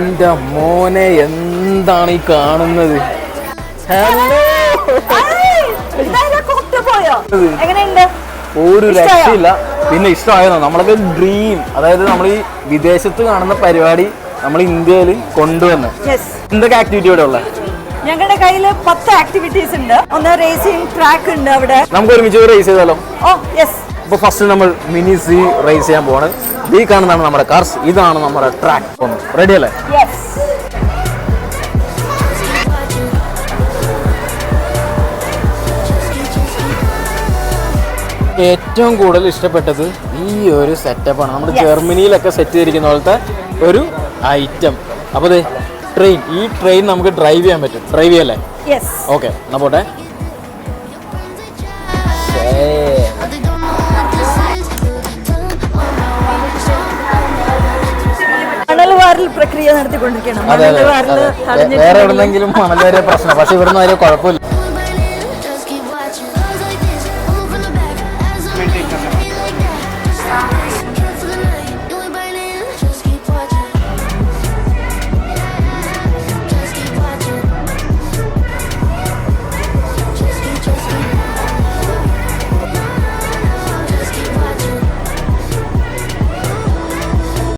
എന്റെ മോനെ എന്താണ് ഈ കാണുന്നത്? ഹലോ, ഒരു രക്ഷയില്ല. പിന്നെ ഇഷ്ടമായിരുന്നു. നമ്മളൊക്കെ ഡ്രീം, അതായത് നമ്മൾ ഈ വിദേശത്ത് കാണുന്ന പരിപാടി നമ്മൾ ഇന്ത്യയിൽ കൊണ്ടുവന്ന്. എന്തൊക്കെ ആക്ടിവിറ്റി ഇവിടെ ഉള്ളത്? ഞങ്ങളുടെ കയ്യിൽ 10 ആക്ടിവിറ്റീസ് ഉണ്ട്. ഒന്ന് റേസിംഗ് ട്രാക്ക് ഉണ്ട് അവിടെ. നമുക്ക് ഒരുമിച്ച് റേസ് ചെയ്താലോ? Oh yes. അപ്പോൾ ഫസ്റ്റ് നമ്മൾ മിനി സി റേസ് ചെയ്യാൻ പോവാണ്. ഈ കാണുന്നതാണ് നമ്മുടെ കാർസ്, ഇതാണ് നമ്മുടെ ട്രാക്ക്. റെഡി അല്ലേ? യെസ്. ഏറ്റവും കൂടുതൽ ഇഷ്ടപ്പെട്ടത് ഈ ഒരു സെറ്റപ്പാണ്. നമ്മൾ ജർമ്മനിയിലൊക്കെ സെറ്റ് ചെയ്തിരിക്കുന്ന പോലത്തെ ഒരു ഐറ്റം. അപ്പോൾ ട്രെയിൻ, ഈ ട്രെയിൻ നമുക്ക് ഡ്രൈവ് ചെയ്യാൻ പറ്റും. ഡ്രൈവ് ചെയ്യല്ലേ? ഓക്കെ, എന്നാ പോട്ടെ. മണൽവാരൽ പ്രക്രിയ നടത്തിക്കൊണ്ടിരിക്കണം. വേറെ എവിടെന്നെങ്കിലും മണൽ വരെ പ്രശ്നം, പക്ഷെ ഇവിടുന്ന് വരെ കുഴപ്പമില്ല.